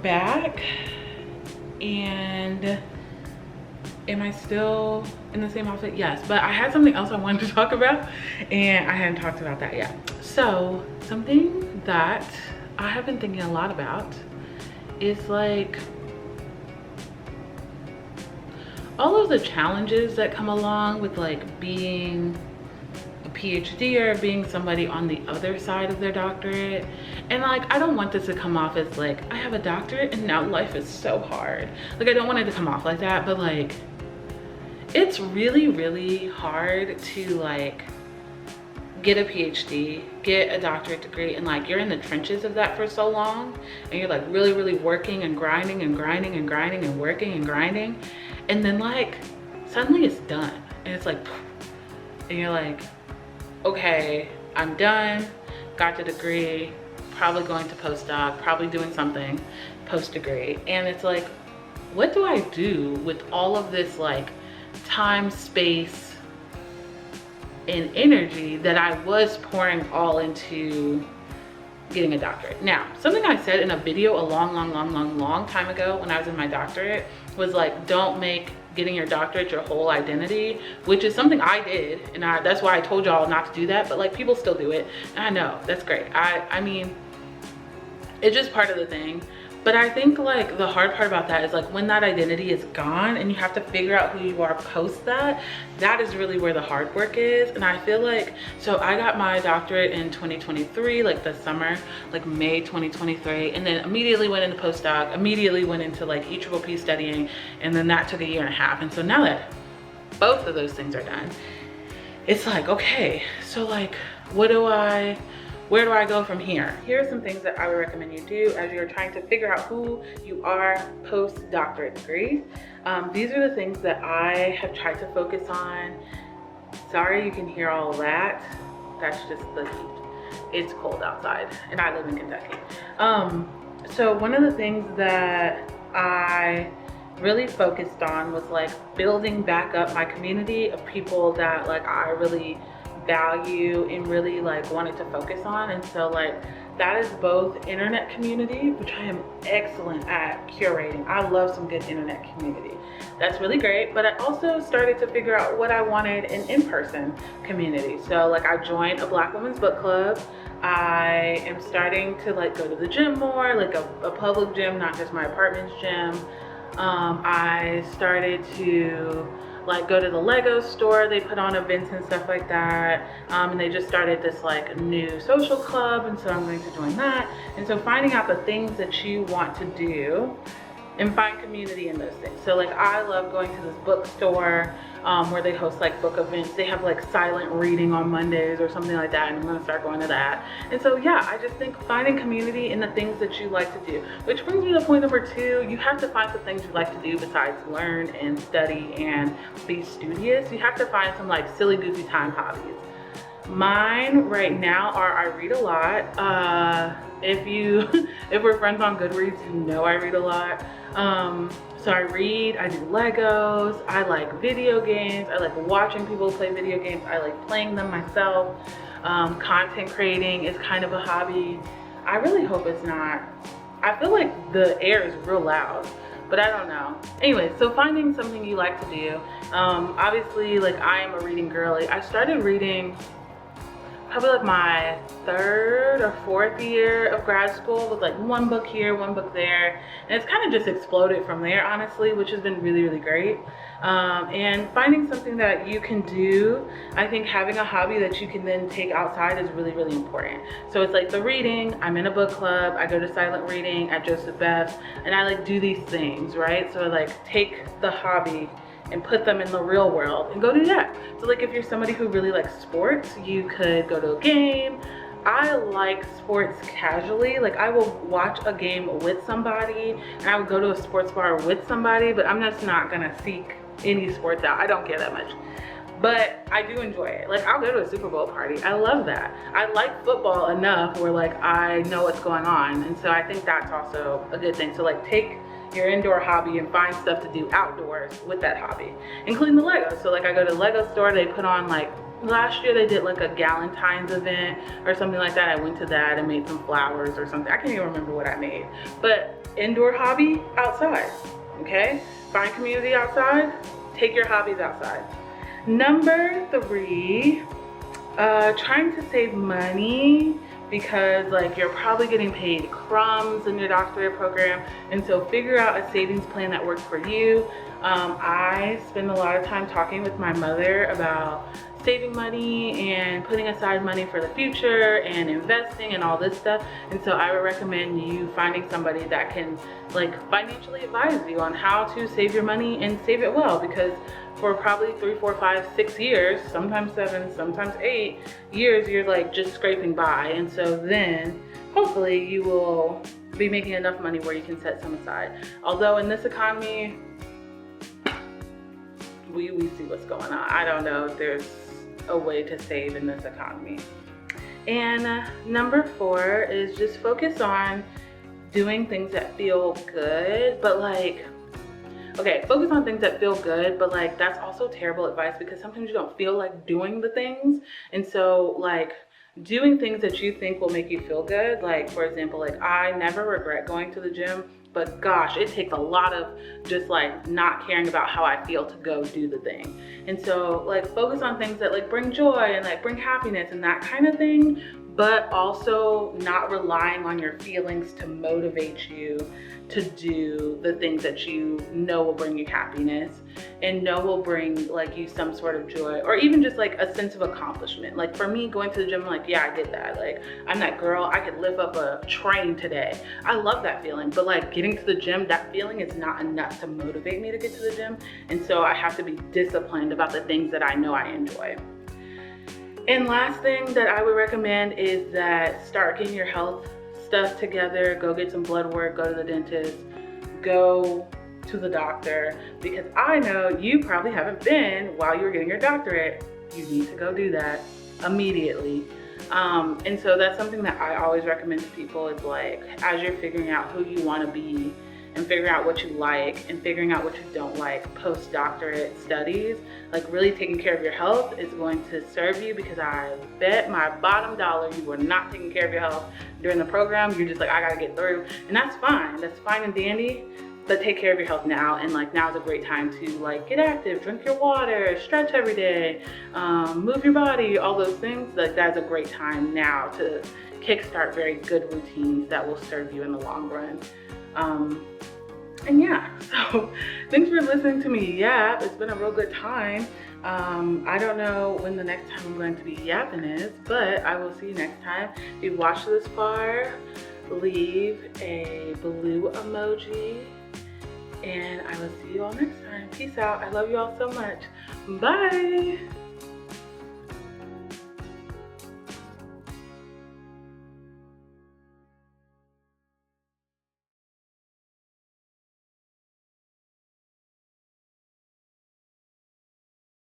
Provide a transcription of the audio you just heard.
back, and am I still in the same outfit? Yes, but I had something else I wanted to talk about, and I hadn't talked about that yet. So something that I have been thinking a lot about is like all of the challenges that come along with like being a PhD or being somebody on the other side of their doctorate. And like, I don't want this to come off as like, I have a doctorate and now life is so hard. Like, I don't want it to come off like that, but like, it's really, really hard to like get a PhD, get a doctorate degree, and like you're in the trenches of that for so long, and you're like really, really working and grinding and grinding and grinding and working and grinding, and then like suddenly it's done, and it's like, and you're like, okay, I'm done, got the degree, probably going to postdoc, probably doing something post-degree, and it's like, what do I do with all of this like time, space, and energy that I was pouring all into getting a doctorate? Now, something I said in a video a long time ago when I was in my doctorate was like, don't make getting your doctorate your whole identity, which is something I did, and that's why I told y'all not to do that, but like people still do it, and I know that's great. I mean, it's just part of the thing. But I think like the hard part about that is like when that identity is gone and you have to figure out who you are post that, that is really where the hard work is. And I feel like, so I got my doctorate in 2023, like the summer, like May 2023, and then immediately went into postdoc, immediately went into like EPPP studying, and then that took a 1.5 years. And so now that both of those things are done, it's like, okay, so like where do I go from here? Here are some things that I would recommend you do as you're trying to figure out who you are post-doctorate degree. These are the things that I have tried to focus on. Sorry you can hear all of that. That's just the heat. It's cold outside and I live in Kentucky. So one of the things that I really focused on was like building back up my community of people that like I really value and really like wanted to focus on. And so like that is both internet community, which I am excellent at curating. I love some good internet community. That's really great. But I also started to figure out what I wanted in-person community. So like I joined a Black women's book club. I am starting to like go to the gym more, like a public gym, not just my apartment's gym. I started to like go to the Lego store. They put on events and stuff like that, and they just started this like new social club, and so I'm going to join that. And so finding out the things that you want to do and find community in those things. So like I love going to this bookstore where they host like book events. They have like silent reading on Mondays or something like that, and I'm gonna start going to that. And so yeah, I just think finding community in the things that you like to do, which brings me to point number 2. You have to find some things you like to do besides learn and study and be studious. You have to find some like silly goofy time hobbies. Mine right now are I read a lot. If we're friends on Goodreads, you know I read a lot. So I read, I do Legos, I like video games, I like watching people play video games, I like playing them myself. Content creating is kind of a hobby. I really hope it's not. I feel like the air is real loud, but I don't know. Anyway, so finding something you like to do. Obviously, like I am a reading girly. I started reading probably like my 3rd or 4th year of grad school with like one book here, one book there. And it's kind of just exploded from there, honestly, which has been really, really great. And finding something that you can do, I think having a hobby that you can then take outside is really, really important. So it's like the reading, I'm in a book club, I go to silent reading at Joseph Beth, and I like do these things, right? So like take the hobby and put them in the real world and go do that. So like if you're somebody who really likes sports, you could go to a game. I like sports casually. Like I will watch a game with somebody and I would go to a sports bar with somebody, but I'm just not gonna seek any sports out. I don't care that much. But I do enjoy it. Like I'll go to a Super Bowl party. I love that. I like football enough where like I know what's going on. And so I think that's also a good thing. So like take your indoor hobby and find stuff to do outdoors with that hobby, including the Legos. So like I go to the Lego store, they put on like last year they did like a Galentine's event or something like that. I went to that and made some flowers or something. I can't even remember what I made. But indoor hobby, outside, okay? Find community outside, take your hobbies outside. Number 3, trying to save money, because like you're probably getting paid crumbs in your doctorate program, and so figure out a savings plan that works for you. I spend a lot of time talking with my mother about saving money and putting aside money for the future and investing and all this stuff, and so I would recommend you finding somebody that can like financially advise you on how to save your money and save it well, because for probably 3, 4, 5, 6 years, sometimes 7, sometimes 8 years, you're like just scraping by. And so then hopefully you will be making enough money where you can set some aside. Although in this economy, we see what's going on. I don't know if there's a way to save in this economy. And number 4 is just focus on doing things that feel good, but like, okay, focus on things that feel good, but like that's also terrible advice, because sometimes you don't feel like doing the things. And so like doing things that you think will make you feel good, like for example, like I never regret going to the gym, but gosh, it takes a lot of just like not caring about how I feel to go do the thing. And so like focus on things that like bring joy and like bring happiness and that kind of thing, but also not relying on your feelings to motivate you to do the things that you know will bring you happiness and know will bring like you some sort of joy, or even just like a sense of accomplishment. Like for me, going to the gym, like, yeah, I did that. Like I'm that girl, I could lift up a train today. I love that feeling, but like getting to the gym, that feeling is not enough to motivate me to get to the gym. And so I have to be disciplined about the things that I know I enjoy. And last thing that I would recommend is that start getting your health stuff together. Go get some blood work, go to the dentist, go to the doctor, because I know you probably haven't been while you were getting your doctorate. You need to go do that immediately. And so that's something that I always recommend to people, is like, as you're figuring out who you want to be and figuring out what you like and figuring out what you don't like post-doctorate studies, like really taking care of your health is going to serve you, because I bet my bottom dollar you were not taking care of your health during the program. You're just like, I gotta get through, and that's fine and dandy, but take care of your health now. And like now is a great time to like get active, drink your water, stretch every day, move your body, all those things. Like that's a great time now to kickstart very good routines that will serve you in the long run. And yeah, so thanks for listening to me yap. It's been a real good time. I don't know when the next time I'm going to be yapping is, but I will see you next time. If you watched this far, leave a blue emoji, and I will see you all next time. Peace out. I love you all so much. Bye.